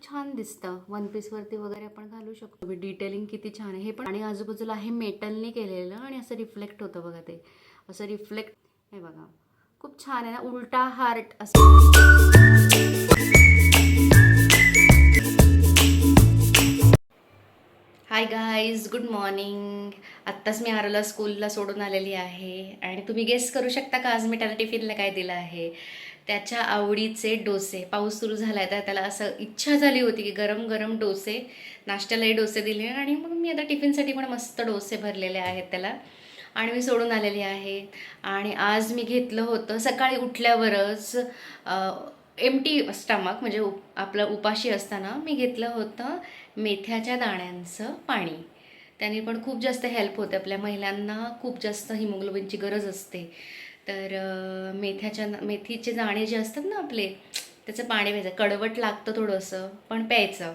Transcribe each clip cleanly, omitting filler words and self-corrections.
छान दिसतं. वन पीसवरती वगैरे आपण घालू शकतो. डिटेलिंग किती छान आहे हे पण. आणि आजूबाजूला आहे मेटलने केलेलं आणि असं रिफ्लेक्ट होतं बघा. ते असं रिफ्लेक्ट, हे बघा खूप छान आहे ना. उलटा हार्ट असं. Hi guys, good morning. आत्ताच मी आरवला स्कूलला सोडून आलेली आहे आणि तुम्ही गेस करू शकता का आज मी त्याला टिफिनला काय दिलं आहे. त्याच्या आवडीचे डोसे. पाऊस सुरू झाला आहे तर त्याला असं इच्छा झाली होती की गरम गरम डोसे. नाश्त्यालाही डोसे दिले आणि मग मी आता टिफिनसाठी पण मस्त डोसे भरलेले आहेत त्याला आणि मी सोडून आलेली आहे. आणि आज मी घेतलं होतं सकाळी उठल्यावरच एम्प्टी स्टमक, म्हणजे आपलं उपाशी असताना मी घेतलं होतं मेथ्याच्या दाण्यांचं पाणी. त्याने पण खूप जास्त हेल्प होते. आपल्या महिलांना खूप जास्त हिमोग्लोबिनची गरज असते. तर मेथीचे दाणे जे असतात ना आपले, त्याचं पाणी प्यायचं. कडवट लागतं थोडंसं पण प्यायचं.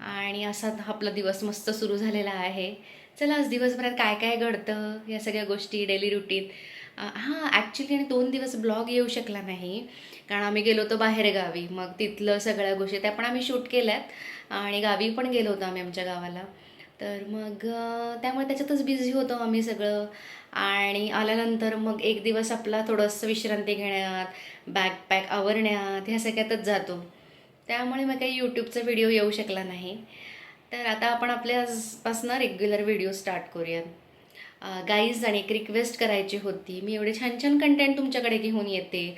आणि असा आपला दिवस मस्त सुरू झालेला आहे. चला आज दिवसभरात काय काय घडतं या सगळ्या गोष्टी, डेली रुटीन. हां, ॲक्च्युली आणि 2 दिवस ब्लॉग येऊ शकला नाही कारण आम्ही गेलो होतो बाहेरगावी. मग तिथलं सगळ्या गोष्टी त्या पण आम्ही शूट केल्यात आणि गावी पण गेलो होतो आम्ही आमच्या गावाला. तर मग त्यामुळे त्याच्यातच बिझी होतो आम्ही सगळं. आणि आल्यानंतर मग एक दिवस आपला थोडंसं विश्रांती घेण्यात, बॅकपॅक आवरण्यात, ह्या सगळ्यातच जातो. त्यामुळे मग काही यूट्यूबचा व्हिडिओ येऊ शकला नाही. तर आता आपण आपल्यापासनं रेग्युलर व्हिडिओ स्टार्ट करूयात. गाईज, आणि एक रिक्वेस्ट करायची होती. मी एवढे छान छान कंटेंट तुमच्याकडे घेऊन येते,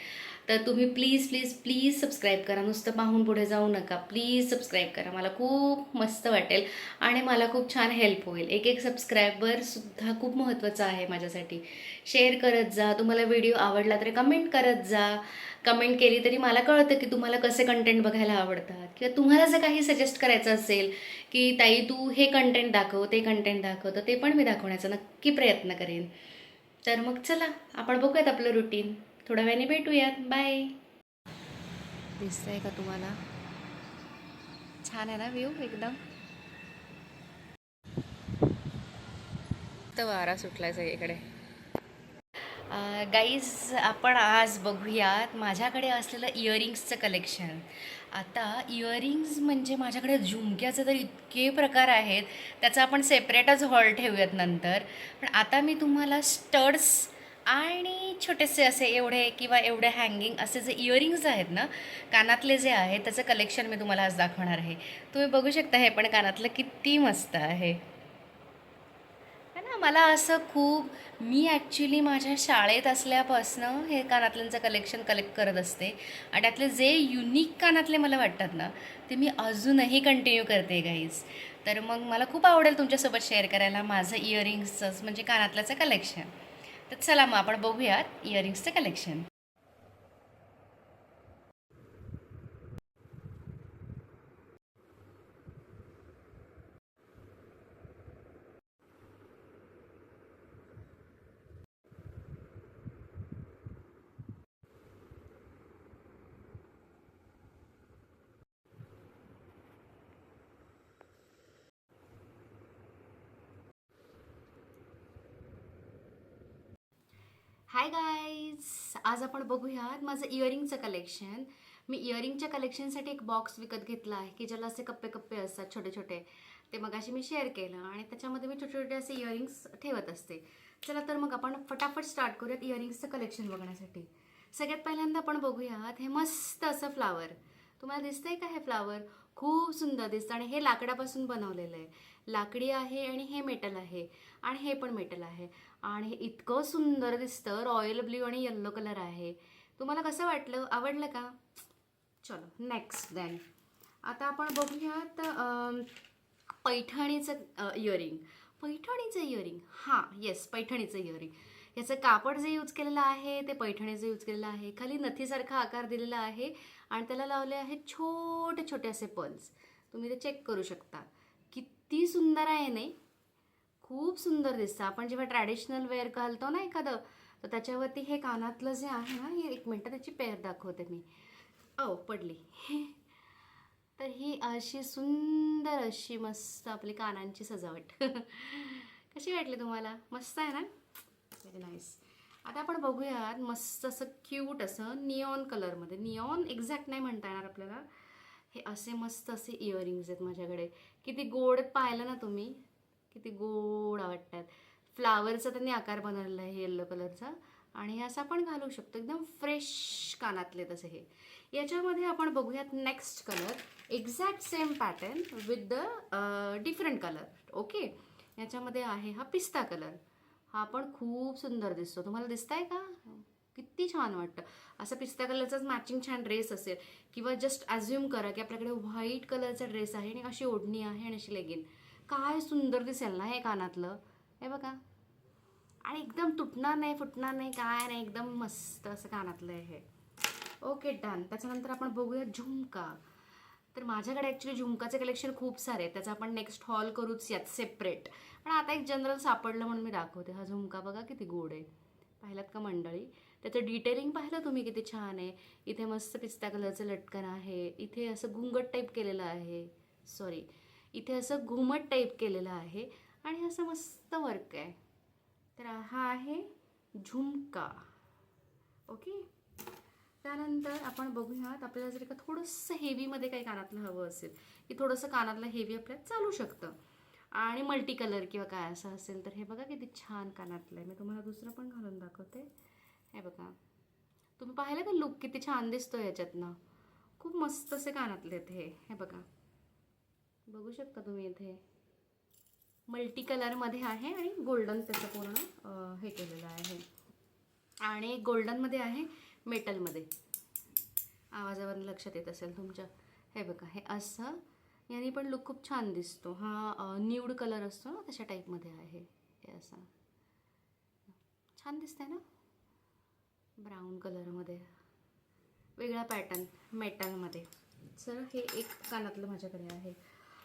तर तुम्ही प्लीज प्लीज प्लीज सबस्क्राईब करा. नुसतं पाहून पुढे जाऊ नका. प्लीज सबस्क्राईब करा. मला खूप मस्त वाटेल आणि मला खूप छान हेल्प होईल. एक एक सबस्क्रायबरसुद्धा खूप महत्त्वाचं आहे माझ्यासाठी. शेअर करत जा. तुम्हाला व्हिडिओ आवडला तर कमेंट करत जा. कमेंट केली तरी मला कळतं की तुम्हाला कसे कंटेंट बघायला आवडतात, किंवा तुम्हाला जर काही सजेस्ट करायचं असेल की ताई तू हे कंटेंट दाखव, ते कंटेंट दाखव, तर ते पण मी दाखवण्याचा नक्की प्रयत्न करेन. तर मग चला आपण बघूयात आपलं रुटीन. थोड्या वेळाने भेटूयात. बाय. दिसतंय का तुम्हाला? छान आहे ना व्ह्यू एकदम. तर वारा सुटलाय सगळीकडे. गाईज, आपण आज बघूयात माझ्याकडे असलेलं इयरिंग्सचं कलेक्शन. आता इयरिंग्स म्हणजे माझ्याकडे झुमक्याचे तर इतके प्रकार आहेत, त्याचा आपण सेपरेटच हॉल ठेवूयात नंतर. पण आता मी तुम्हाला स्टड्स आणि छोटेसे असे एवढे किंवा एवढे हँगिंग असे जे इयरिंग्स आहेत ना, कानातले जे आहेत त्याचं कलेक्शन मी तुम्हाला आज दाखवणार आहे. तुम्ही बघू शकता हे पण कानातलं किती मस्त आहे है ना. मला असं खूप, मी ॲक्च्युली माझ्या शाळेत असल्यापासनं हे कानातल्यांचं कलेक्शन कलेक्ट करत असते आणि त्यातले जे युनिक कानातले मला वाटतात ना, ते मी अजूनही कंटिन्यू करते गाईज. तर मग मला खूप आवडेल तुमच्यासोबत शेअर करायला माझं इयरिंग्सचं म्हणजे कानातल्याचं कलेक्शन. तर चला मग आपण बघूयात इयरिंग्सचं कलेक्शन. हाय गाईज, आज आपण बघूयात माझं इयरिंगचं कलेक्शन. मी इयरिंगच्या कलेक्शनसाठी एक बॉक्स विकत घेतला आहे की ज्याला असे कप्पे कप्पे असतात छोटे छोटे. ते मगाशी मी शेअर केलं आणि त्याच्यामध्ये मी छोटे छोटे असे इयरिंग्स ठेवत असते. चला तर मग आपण फटाफट स्टार्ट करूयात इयरिंग्सचं कलेक्शन बघण्यासाठी. सगळ्यात पहिल्यांदा आपण बघूयात हे मस्त असं फ्लावर. तुम्हाला दिसतंय का हे फ्लावर? खूप सुंदर दिसतं आणि हे लाकडापासून बनवलेलं आहे. लाकडी आहे आणि हे मेटल आहे आणि हे पण मेटल आहे आणि हे इतकं सुंदर दिसतं. रॉयल ब्ल्यू आणि येल्लो कलर आहे. तुम्हाला कसं वाटलं? आवडलं का? चलो नेक्स्ट देन. आता आपण बघूयात पैठणीचं इयरिंग. पैठणीचं इयरिंग, हां येस, पैठणीचं इयरिंग. याचं कापड जे यूज केलेलं आहे ते पैठणीचं यूज केलेलं आहे. खाली नथीसारखा आकार दिलेला आहे आणि त्याला लावले आहेत छोटे छोटे असे पर्ल्स. तुम्ही ते चेक करू शकता. किती सुंदर आहे नाही? खूप सुंदर दिसतं. आपण जेव्हा ट्रॅडिशनल वेअर घालतो ना एखादं, तर त्याच्यावरती हे कानातलं जे आहे ना, हे एक मिनटं त्याची पेअर दाखवते मी. पडली. तर ही अशी सुंदर अशी मस्त आपली कानांची सजावट. कशी वाटली तुम्हाला? मस्त आहे ना? Very nice. आता आपण बघूयात मस्त असं क्यूट असं निऑन कलरमध्ये. निऑन एक्झॅक्ट नाही म्हणता येणार आपल्याला. हे असे मस्त असे इयरिंग्ज आहेत माझ्याकडे. किती गोड पाहिलं ना तुम्ही, किती गोड वाटतात. फ्लावरचा त्यांनी आकार बनवलेला आहे येल्लो कलरचा, आणि हे असं आपण घालू शकतो. एकदम फ्रेश कानातले तसे हे. याच्यामध्ये आपण बघूयात next colour. Exact same pattern with the different colour. Okay, याच्यामध्ये आहे हा पिस्ता कलर. हा पण खूप सुंदर दिसतो. तुम्हाला दिसतंय का? किती छान वाटतं. असं पिस्ता कलरचाच मॅचिंग छान ड्रेस असेल, किंवा जस्ट अज्युम करा की आपल्याकडे व्हाईट कलरचा ड्रेस आहे आणि अशी ओढणी आहे आणि अशी लेगिन. काय सुंदर दिसेल ना हे कानातलं. हे बघा, आणि एकदम तुटणार नाही, फुटणार नाही, काय नाही, एकदम मस्त असं कानातलं आहे हे. Okay, done. त्याच्यानंतर आपण बघूया झुमका. तर माझ्याकडे ॲक्च्युली झुमकाचे कलेक्शन खूप सारे आहेत. त्याचा आपण नेक्स्ट हॉल करूच यात सेपरेट. पण आता एक जनरल सापडलं म्हणून मी दाखवते. हा झुमका बघा किती गोड आहे. पाहिलात का मंडळी? त्याचं डिटेलिंग पाहिलं तुम्ही किती छान आहे. इथे मस्त पिस्ता कलरचं लटकन आहे. इथे असं घुंगट टाईप केलेलं आहे. सॉरी, इथे असं घुमट टाईप केलेलं आहे आणि असं मस्त वर्क आहे. तर हा आहे झुमका. ओके, त्यानंतर आपण बघूयात, आपल्याला जर का थोडंसं हेवीमध्ये काही कानातलं हवं असेल, की थोडंसं कानातलं हेवी आपल्याला चालू शकतं आणि मल्टी कलर किंवा काय असं असेल, तर हे बघा किती छान कानातलं आहे. मी तुम्हाला दुसरं पण घालून दाखवते. हे बघा, तुम्ही पाहिलं का लुक किती छान दिसतो याच्यातनं. खूप मस्त असे कानातले आहेत हे. हे बघा, बघू शकता तुम्ही इथे मल्टी कलरमध्ये आहे आणि गोल्डन त्याचं पूर्ण हे केलेलं आहे, आणि गोल्डनमध्ये आहे, मेटलमध्ये. आवाजावरून लक्षात येत असेल तुमच्या. हे बघा, हे असं याने पण लुक खूप छान दिसतो. हा न्यूड कलर असतो ना, तशा टाईपमध्ये आहे हे. असं छान दिसतंय ना, ब्राऊन कलरमध्ये, वेगळा पॅटर्न मेटलमध्ये. सर हे एक कानातलं माझ्याकडे आहे.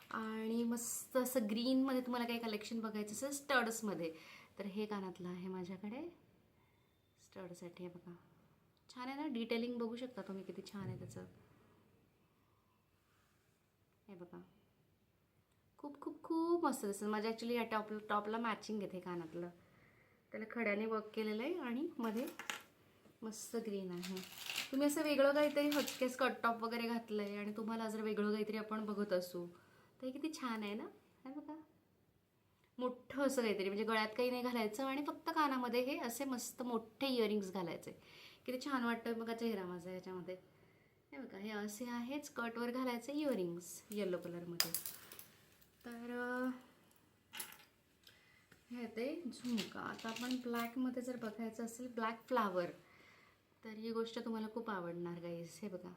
आणि मस्त असं ग्रीनमध्ये तुम्हाला काही कलेक्शन बघायचं असेल स्टड्समध्ये, तर हे कानातलं आहे माझ्याकडे स्टडसाठी. हे बघा, छान आहे ना, डिटेलिंग बघू शकता तुम्ही किती छान आहे त्याचं. हे बघा, खूप खूप खूप मस्त दिसतं. माझ्या ॲक्च्युली या टॉपला मॅचिंग येते कानातलं. त्याला खड्याने वर्क केलेलं आहे आणि मध्ये मस्त ग्रीन आहे. तुम्ही असं वेगळं काहीतरी हटके स्कर्ट टॉप वगैरे घातलं आहे आणि तुम्हाला जर वेगळं काहीतरी आपण बघत असू, तर हे किती छान आहे ना. हे बघा, मोठं असं काहीतरी, म्हणजे गळ्यात काही नाही घालायचं आणि फक्त कानामध्ये हे असे मस्त मोठे इयरिंग्स घालायचे. किती छान वाटतं बघा चेहरा माझा याच्यामध्ये. हे बघा, हे असे आहेत स्कर्टवर घालायचे इयरिंग्स येलो कलरमध्ये. तर हे ते झुमका. आता आपण ब्लॅकमध्ये जर बघायचं असेल, ब्लॅक फ्लावर, तर ही गोष्ट तुम्हाला खूप आवडणार गाईज. हे बघा,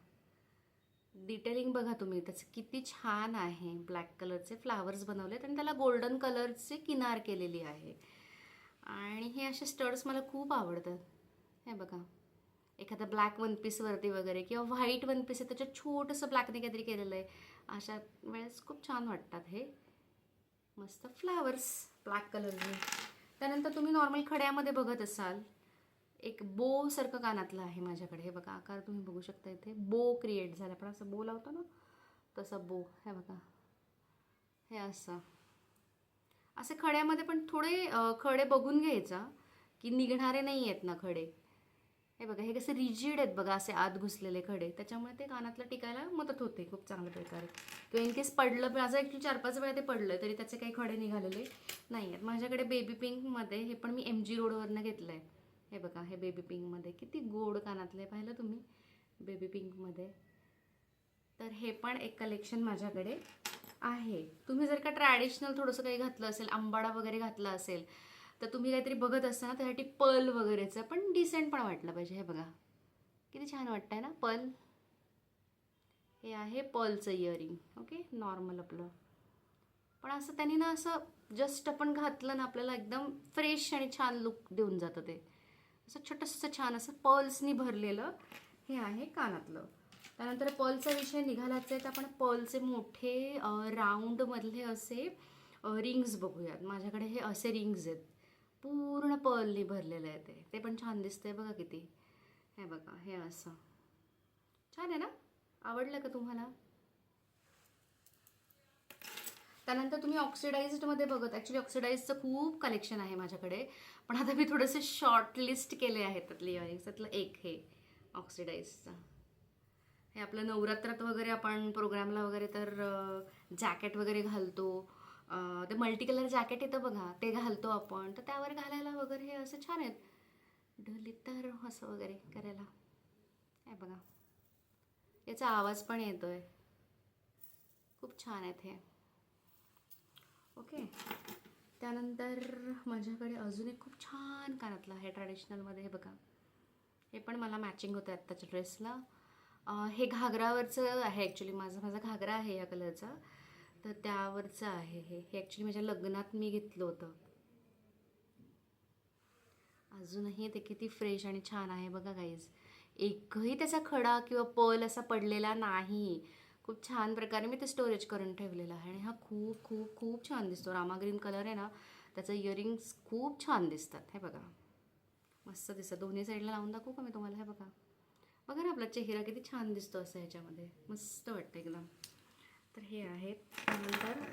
डिटेलिंग बघा तुम्ही त्याचं किती छान आहे. ब्लॅक कलरचे फ्लावर्स बनवलेत आणि त्याला गोल्डन कलरचे किनार केलेली आहे. आणि हे असे स्टड्स मला खूप आवडतात. हे बघा, एखादा ब्लॅक वन पीसवरती वगैरे, किंवा व्हाईट वन पीस आहे त्याच्यात छोटंसं ब्लॅकने काहीतरी केलेलं आहे, अशा वेळेस खूप छान वाटतात हे मस्त फ्लावर्स ब्लॅक कलरने. त्यानंतर तुम्ही नॉर्मल खड्यामध्ये बघत असाल, एक बो सारखं कानातलं आहे माझ्याकडे. हे बघा, आकार तुम्ही बघू शकता. इथे बो क्रिएट झाला, पण असं बो लावतो ना तसा बो. हे बघा, हे असं असे खड्यामध्ये पण थोडे खडे बघून घ्यायचा की निघणारे नाही आहेत ना खडे. हे बघा, हे कसे रिजिड आहेत बघा, असे आत घुसलेले खडे, त्याच्यामुळे ते कानातलं टिकायला मदत होते खूप चांगल्या प्रकारे. किंवा इन केस पडलं, माझं ॲक्च्युली 4-5 वेळा ते पडलं तरी त्याचे काही खडे निघालेले नाही आहेत. माझ्याकडे बेबी पिंकमध्ये, हे पण मी MG रोडवरनं घेतलं आहे. हे बघा, हे बेबी पिंकमध्ये किती गोड कानातलं आहे, पाहिलं तुम्ही बेबी पिंकमध्ये. तर हे पण एक कलेक्शन माझ्याकडे आहे. तुम्ही जर का ट्रॅडिशनल थोडंसं काही घातलं असेल, आंबाडा वगैरे घातला असेल, तर तुम्ही काहीतरी बघत असताना त्यासाठी पर्ल वगैरेचं पण डिसेंट पण वाटलं पाहिजे. हे बघा, किती छान वाटतंय ना पर्ल. हे आहे पर्लचं इयरिंग. ओके, नॉर्मल आपलं, पण असं त्यांनी ना असं जस्ट आपण घातलं ना, आपल्याला एकदम फ्रेश आणि छान लुक देऊन जातं ते. असं छोटंसं छान असं पर्ल्सनी भरलेलं हे आहे कानातलं. त्यानंतर पर्लचा विषय निघालाच आहे, तर आपण पर्लचे मोठे राऊंडमधले असे रिंग्स बघूयात. माझ्याकडे हे असे रिंग्स आहेत, पूर्ण पर्लनी भरलेलं आहे ते पण छान दिसतंय बघा किती. हे बघा, हे असं छान आहे ना, आवडलं का तुम्हाला? त्यानंतर तुम्ही ऑक्सिडाइज्डमध्ये बघत, ॲक्च्युली ऑक्सिडाइजचं खूप कलेक्शन आहे माझ्याकडे, पण आता मी थोडेसे शॉर्ट लिस्ट केले आहेत त्यातले इयरिंग्स. त्यातलं एक हे ऑक्सिडाइजचं. हे आपलं नवरात्रात वगैरे आपण प्रोग्रामला वगैरे तर जॅकेट वगैरे घालतो. ते मल्टी कलर जॅकेट येतं बघा, ते घालतो आपण, तर त्यावर घालायला वगैरे हे असं छान आहेत. ढोली तर असं वगैरे करायला हे बघा, याचा आवाज पण येतोय. खूप छान आहेत हे. ओके. त्यानंतर माझ्याकडे अजून एक खूप छान कानातलं आहे ट्रॅडिशनलमध्ये. हे बघा, हे पण मला मॅचिंग होतं आत्ताच्या ड्रेसला. हे घागरावरचं आहे ॲक्च्युली. माझा घागरा आहे या कलरचा, तर त्यावरचं आहे हे. हे ॲक्च्युली माझ्या लग्नात मी घेतलं होतं. अजूनही ते किती फ्रेश आणि छान आहे बघा गाईज. एकही त्याचा खडा किंवा पल असा पडलेला नाही. खूप छान प्रकारे मी ते स्टोरेज करून ठेवलेलं आहे. आणि हा खूप खूप खूप छान दिसतो. रामा ग्रीन कलर आहे ना, त्याचं इयरिंग्स खूप छान दिसतात. हे बघा, मस्त दिसतं. दोन्ही साईडला लावून दाखवू का मी तुम्हाला? हे बघा, बघा ना आपला चेहरा किती छान दिसतो असं ह्याच्यामध्ये. मस्त वाटतं एकदम. तर हे आहेत. त्यानंतर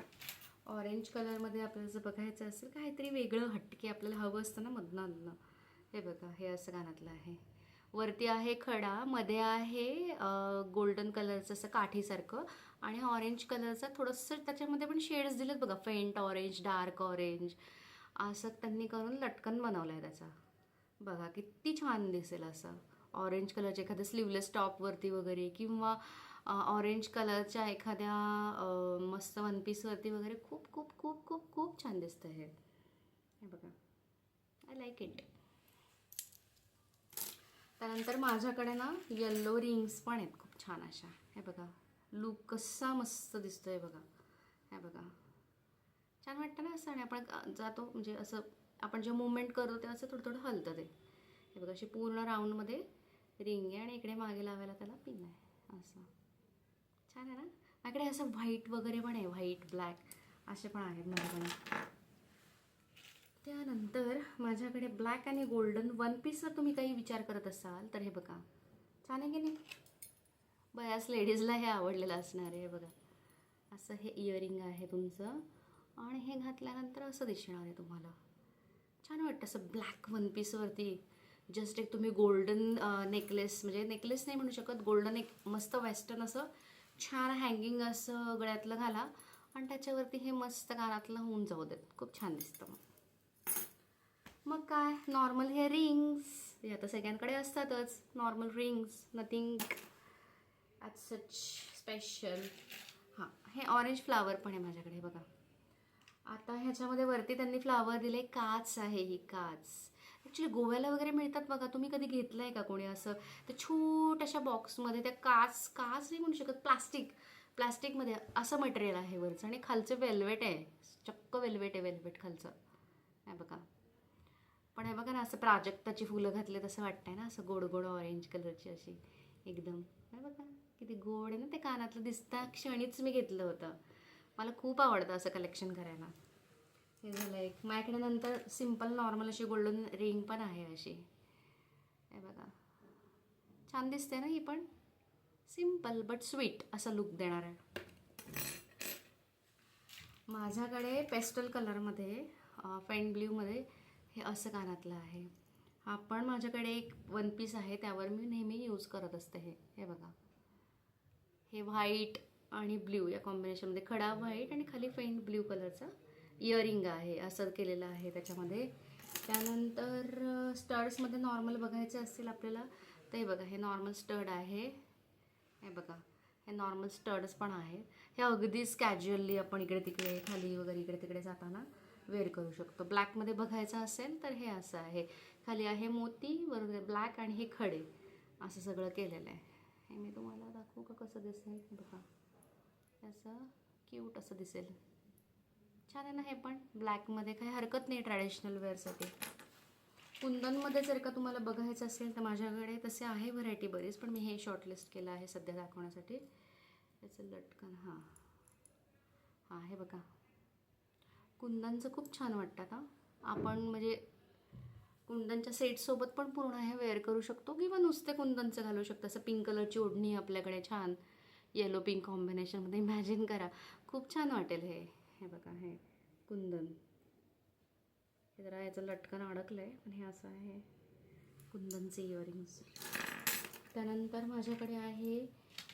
ऑरेंज कलरमध्ये आपल्याला जर बघायचं असेल काहीतरी वेगळं हटके आपल्याला हवं असतं ना मधनं. हे बघा, हे असं कानातलं आहे. वरती आहे खडा, मध्ये आहे गोल्डन कलरचं असं काठीसारखं, आणि ऑरेंज कलरचं थोडंसं त्याच्यामध्ये पण शेड्स दिलेत बघा, फेंट ऑरेंज, डार्क ऑरेंज, असं त्यांनी करून लटकन बनवलं आहे त्याचा. बघा किती छान दिसेल असं ऑरेंज कलरच्या एखाद्या स्लीवलेस टॉपवरती वगैरे, किंवा ऑरेंज कलरच्या एखाद्या मस्त वन पीसवरती वगैरे. खूप खूप खूप खूप खूप छान दिसतं हे. हे बघा, आय लाईक इट. त्यानंतर माझ्याकडे ना येल्लो रिंग्स पण आहेत खूप छान अशा. हे बघा, लूक कसा मस्त दिसतो आहे बघा. हे बघा, छान वाटतं ना असं. आणि आपण जातो म्हणजे असं आपण जे मुवमेंट करतो ते असं थोडं थोडं हलतं ते. हे बघा, अशी पूर्ण राऊंडमध्ये रिंग आहे आणि इकडे मागे लावायला त्याला पिन आहे असं. छान आहे ना. माझ्याकडे असं व्हाईट वगैरे पण आहे, व्हाईट ब्लॅक असे पण आहेत माझ्याकडे. त्यानंतर माझ्याकडे ब्लॅक आणि गोल्डन वन पीसवर तुम्ही काही विचार करत असाल तर हे बघा, छान आहे की नाही? बऱ्याच लेडीजला हे आवडलेलं असणार आहे. हे बघा, असं हे इयरिंग आहे तुमचं, आणि हे घातल्यानंतर असं दिसणार आहे तुम्हाला. छान वाटतं असं ब्लॅक वन पीसवरती. जस्ट एक तुम्ही गोल्डन नेकलेस, म्हणजे नेकलेस नाही म्हणू शकत, गोल्डन एक मस्त वेस्टर्न असं छान हँगिंग असं गळ्यातलं घाला, आणि त्याच्यावरती हे मस्त कानातलं होऊन जाऊ देत. खूप छान दिसतं. मग काय, नॉर्मल हे रिंग्स हे आता सगळ्यांकडे असतातच, normal rings, nothing as such special. हां, हे ऑरेंज फ्लावर पण आहे माझ्याकडे बघा. आता ह्याच्यामध्ये वरती त्यांनी फ्लावर दिले, काच आहे ही काच. ॲक्च्युली गोव्याला वगैरे मिळतात बघा, तुम्ही कधी घेतलं आहे का कोणी असं? ते छोट्याशा बॉक्समध्ये त्या काच काच नाही म्हणू शकत, प्लास्टिकमध्ये असं मटेरियल आहे वरचं, आणि खालचं वेल्वेट आहे, चक्क वेल्वेट आहे, वेल्वेट खालचं. आहे बघा. पण हे बघा ना, असं प्राजक्ताची फुलं घातले तसं वाटतंय ना, असं गोड गोड ऑरेंज कलरची अशी एकदम. हे बघा किती गोड आहे ना ते. कानातलं दिसता क्षणीच मी घेतलं होतं. मला खूप आवडतं असं कलेक्शन करायला. हे झालं एक माझ्याकडे. नंतर सिम्पल नॉर्मल अशी गोल्डन रिंग पण आहे अशी. हे बघा, छान दिसते ना ही पण. सिम्पल बट स्वीट असं लुक देणार आहे. माझ्याकडे पेस्टल कलरमध्ये फेंट ब्ल्यूमध्ये हे असं कानातलं आहे. हा पण माझ्याकडे एक वन पीस आहे, त्यावर मी नेहमी यूज करत असते. हे बघा, हे व्हाईट आणि ब्ल्यू या कॉम्बिनेशनमध्ये, खडा व्हाईट आणि खाली फेंट ब्ल्यू कलरचा इयरिंग आहे, असं केलेलं आहे त्याच्यामध्ये. त्यानंतर स्टड्समध्ये नॉर्मल बघायचे असतील आपल्याला तर हे बघा, हे नॉर्मल स्टड आहे. हे बघा, हे नॉर्मल स्टड्स पण आहेत. हे अगदीच कॅज्युअली आपण इकडे तिकडे खाली वगैरे इकडे तिकडे जाताना वेअर करू शकतो. ब्लॅकमध्ये बघायचं असेल तर हे असं आहे, खाली आहे मोती, बरोबर ब्लॅक, आणि हे खडे असं सगळं केलेलं आहे. हे मी तुम्हाला दाखवू का कसं दिसेल? बघा, असं क्यूट असं दिसेल. छान आहे ना हे पण. ब्लॅकमध्ये काही हरकत नाही ट्रॅडिशनल वेअरसाठी. कुंदनमध्ये जर का तुम्हाला बघायचं असेल तर माझ्याकडे तसे आहे व्हरायटी बरीच, पण मी हे शॉर्टलिस्ट केलं आहे सध्या दाखवण्यासाठी. याचं लटकन हां हे बघा, कुंदनचं खूप छान वाटतं. आता आपण म्हणजे कुंदनच्या सेटसोबत पण पूर्ण हे वेअर करू शकतो, किंवा नुसते कुंदनचं घालू शकतो. असं पिंक कलरची ओढणी आपल्याकडे छान येलो पिंक कॉम्बिनेशनमध्ये, इमॅजिन करा, खूप छान वाटेल हे. हे बघा, हे कुंदन, हे जरा याचं लटकन अडकलं आहे, पण हे असं आहे कुंदनचे इयरिंग्स. त्यानंतर माझ्याकडे आहे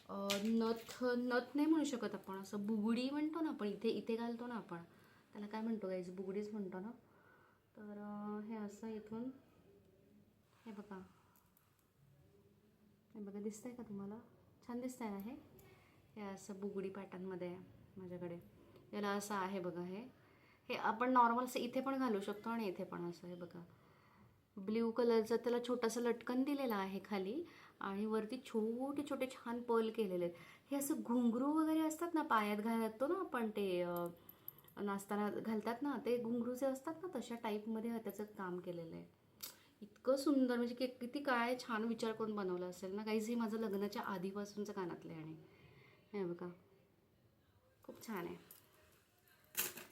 नथ नथ नाही म्हणू शकत आपण, असं बुगडी म्हणतो ना आपण, इथे इथे घालतो ना आपण, त्याला काय म्हणतो गाईज, बुगडीच म्हणतो ना. तर हे असं इथून, हे बघा, हे बघा, दिसतंय का तुम्हाला? छान दिसतंय ना हे असं बुगडी पॅटर्नमध्ये आहे माझ्याकडे. याला असं आहे बघा, हे आपण नॉर्मल असं इथे पण घालू शकतो आणि इथे पण असं, हे बघा ब्ल्यू कलरचं त्याला छोटंसं लटकन दिलेलं आहे खाली, आणि वरती छोटे छोटे छान पर्ल केलेले आहेत. हे असं घुंगरू वगैरे असतात ना, पायात घालतो ना आपण, ते नाचताना घालतात ना, ते घुंगरू जे असतात ना, तशा टाईपमध्ये त्याचं काम केलेलं आहे. इतकं सुंदर, म्हणजे किती काय छान विचार करून बनवलं असेल ना गाईज. हे माझं लग्नाच्या आधीपासूनचं कानातलं आहे, आणि हे बघा खूप छान आहे.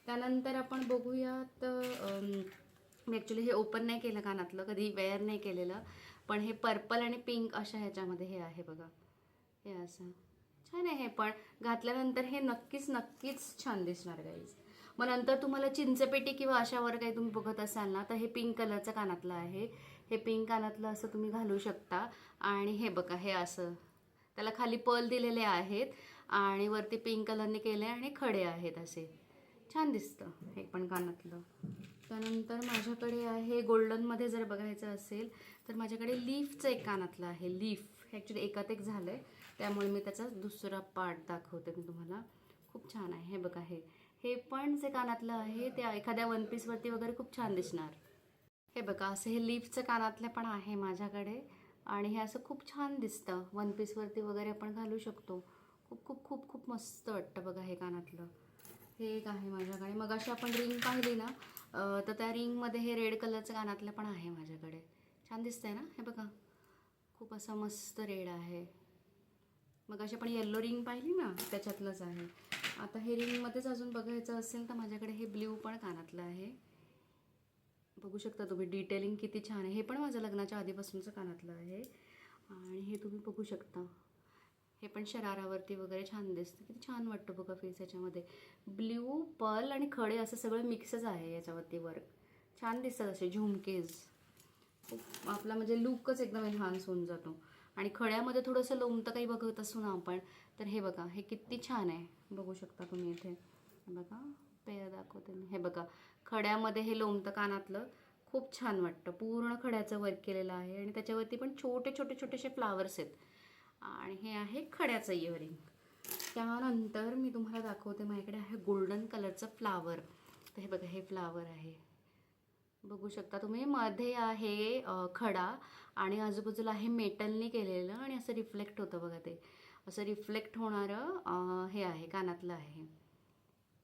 त्यानंतर आपण बघूयात, मी ॲक्च्युली हे ओपन नाही केलं कानातलं, कधी वेअर नाही केलेलं, पण हे पर्पल आणि पिंक अशा ह्याच्यामध्ये हे आहे बघा, हे असं छान आहे. हे पण घातल्यानंतर हे नक्कीच नक्कीच छान दिसणार गाईज. मग नंतर तुम्हाला चिंचपेटी किंवा अशावर काही तुम्ही बघत असाल ना, तर हे पिंक कलरचं कानातलं आहे. हे पिंक कानातलं असं तुम्ही घालू शकता. आणि हे बघा, हे असं त्याला खाली पर्ल दिलेले आहेत आणि वरती पिंक कलरने केले आणि खडे आहेत असे, छान दिसतं हे पण कानातलं. त्यानंतर माझ्याकडे आहे गोल्डनमध्ये, जर बघायचं असेल तर माझ्याकडे लीफचं एक कानातलं आहे. लीफ ॲक्च्युली एकात एक झालं आहे, त्यामुळे मी त्याचा दुसरा पार्ट दाखवते मी तुम्हाला. खूप छान आहे, हे बघा, हे पण जे कानातलं आहे ते एखाद्या वन पीसवरती वगैरे खूप छान दिसणार. हे बघा, असं हे लीफचं कानातलं पण आहे माझ्याकडे, आणि हे असं खूप छान दिसतं, वन पीसवरती वगैरे आपण घालू शकतो. खूप खूप खूप खूप मस्त वाटतं बघा हे कानातलं. हे एक आहे माझ्याकडे. मग अशी आपण रिंग पाहिली ना, तर त्या रिंगमध्ये हे रेड कलरचं कानातलं पण आहे माझ्याकडे. छान दिसतंय ना, हे बघा, खूप असं मस्त रेड आहे. मग अशी आपण येल्लो रिंग पाहिली ना, त्याच्यातलंच आहे. आता हे रिंगमध्येच अजून बघायचं असेल तर माझ्याकडे हे ब्ल्यू पण कानातलं आहे. बघू शकता तुम्ही, डिटेलिंग किती छान आहे. हे पण माझ्या लग्नाच्या आधीपासूनचं कानातलं आहे, आणि हे तुम्ही बघू शकता, हे पण शरारावरती वगैरे छान दिसतं. किती छान वाटतं बघा फेस याच्यामध्ये. ब्ल्यू, पर्ल आणि खडे असं सगळं मिक्सच आहे याच्यावरती वर्क. छान दिसतात असे झुमकेज. खूप आपला म्हणजे लुकच एकदम एन्हान्स होऊन जातो. आणि खड्यामध्ये थोडंसं लोमतं काही बघत असू ना आपण, तर हे बघा, हे किती छान आहे. बघू शकता तुम्ही इथे, हे बघा, पेयर दाखवते मी. हे बघा, खड्यामध्ये हे लोमतं कानातलं खूप छान वाटतं. पूर्ण खड्याचं वर्क केलेलं आहे, आणि त्याच्यावरती पण छोटे छोटे छोटेसे फ्लावर्स आहेत, आणि हे आहे खड्याचं इयरिंग. त्यानंतर मी तुम्हाला दाखवते, माझ्याकडे आहे गोल्डन कलरचं फ्लावर. तर हे बघा, हे फ्लावर आहे, बघू शकता तुम्ही. मध्ये आहे खडा, आणि आजूबाजूला आहे मेटलने केलेलं, आणि असं रिफ्लेक्ट होतं बघा, ते असं रिफ्लेक्ट होणारं हे आहे, कानातलं आहे.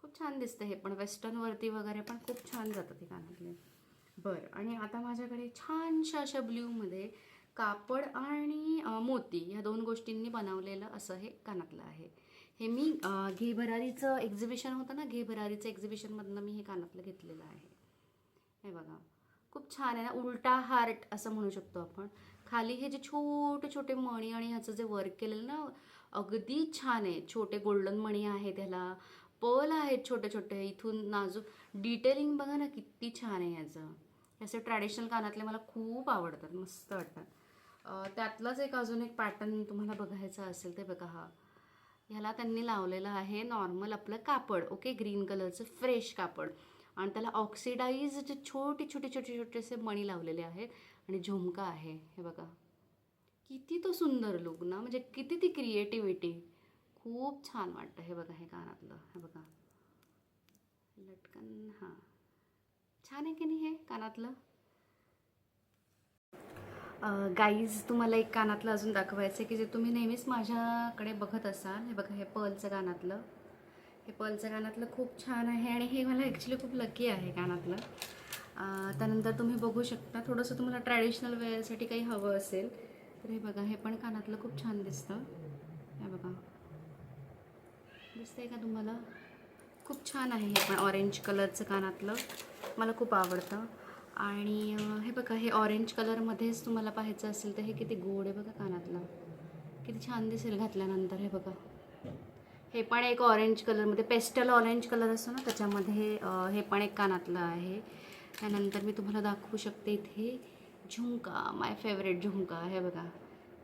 खूप छान दिसतं हे पण, वेस्टर्नवरती वगैरे पण खूप छान जातं ते कानातले. बरं, आणि आता माझ्याकडे छानशा अशा ब्ल्यूमध्ये कापड आणि मोती ह्या दोन गोष्टींनी बनवलेलं असं हे कानातलं आहे. हे मी घे भरारीचं एक्झिबिशन होतं ना, घे भरारीचं एक्झिबिशनमधनं मी हे कानातलं घेतलेलं आहे. हे बघा, खूप छान आहे ना, उलटा हार्ट असं म्हणू शकतो आपण. खाली हे जे छोटे छोटे मणी आणि ह्याचं जे वर्क केलेलं ना, अगदी छान आहे. छोटे गोल्डन मणी आहेत, त्याला पर्ल आहेत छोटे छोटे, इथून नाजूक डिटेलिंग बघा ना, किती छान आहे ह्याचं. असे ट्रॅडिशनल कानातले मला खूप आवडतात, मस्त वाटतात. त्यातलाच एक अजून एक पॅटर्न तुम्हाला बघायचा असेल ते बघा, हा, ह्याला त्यांनी लावलेलं आहे नॉर्मल आपलं कापड, ओके, ग्रीन कलरचं फ्रेश कापड, आणि त्याला ऑक्सिडाईज छोटे छोटे छोटे छोटेसे मणी लावलेले आहेत, आणि झुमका आहे. हे बघा, किती तो सुंदर लुक ना, म्हणजे किती ती क्रिएटिव्हिटी, खूप छान वाटतं. हे बघा, हे कानातलं, हे बघा, लटकन, हां, छान आहे की नाही हे कानातलं. गाईज, तुम्हाला एक कानातलं अजून दाखवायचं आहे की जे तुम्ही नेहमीच माझ्याकडे बघत असाल. हे बघा, हे पर्लचं कानातलं, हे पर्लचं कानातलं खूप छान आहे, आणि हे मला ॲक्च्युली खूप लकी आहे कानातलं. त्यानंतर तुम्ही बघू शकता, थोडंसं तुम्हाला ट्रॅडिशनल वेअरसाठी काही हवं असेल तर हे बघा, हे पण कानातलं खूप छान दिसतं. हे बघा, दिसतंय का तुम्हाला? खूप छान आहे हे पण, ऑरेंज कलरचं कानातलं मला खूप आवडतं. आणि हे बघा, हे ऑरेंज कलरमध्येच तुम्हाला पाहायचं असेल तर हे किती गोड आहे बघा कानातलं, किती छान दिसेल घातल्यानंतर. हे बघा, हे पण एक ऑरेंज कलरमध्ये, पेस्टल ऑरेंज कलर असतो ना, त्याच्यामध्ये हे पण एक कानातलं आहे. त्यानंतर मी तुम्हाला दाखवू शकते इथे झुमका, माय फेवरेट झुमका. हे बघा,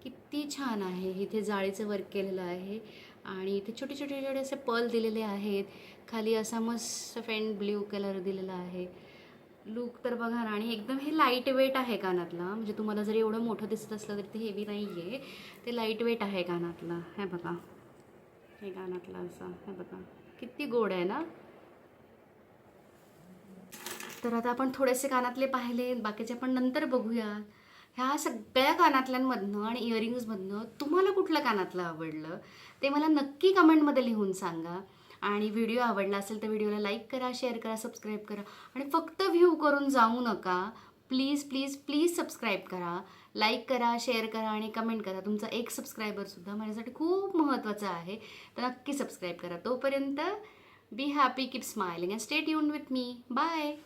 किती छान आहे. इथे जाळीचं वर्क केलेलं आहे आणि इथे छोटे छोटे छोटे असे पर्ल दिलेले आहेत. खाली असा मस्त फेंट ब्ल्यू कलर दिलेला आहे. लूक तर बघा ना, आणि एकदम हे लाईट वेट आहे कानातला. म्हणजे तुम्हाला जरी एवढं मोठं दिसत असलं तरी ते हेवी नाही आहे, ते लाईट वेट आहे कानातला. हे बघा, हे कानातला असं, हे बघा किती गोड आहे ना. तर आता आपण थोडेसे कानातले पाहिले, बाकीचे आपण नंतर बघूया. ह्या सगळ्या कानातल्यांमधनं आणि इयरिंग्समधनं तुम्हाला कुठलं कानातलं आवडलं ते मला नक्की कमेंटमध्ये लिहून सांगा. आणि व्हिडिओ आवडला असेल तर व्हिडिओला लाईक करा, शेअर करा, सबस्क्राईब करा. आणि फक्त व्ह्यू करून जाऊ नका. प्लीज प्लीज प्लीज सबस्क्राईब करा, लाईक करा, शेअर करा आणि कमेंट करा. तुमचा एक सबस्क्रायबरसुद्धा माझ्यासाठी खूप महत्त्वाचा आहे, तर नक्की सबस्क्राईब करा. तोपर्यंत be happy, keep smiling and stay tuned with me. Bye.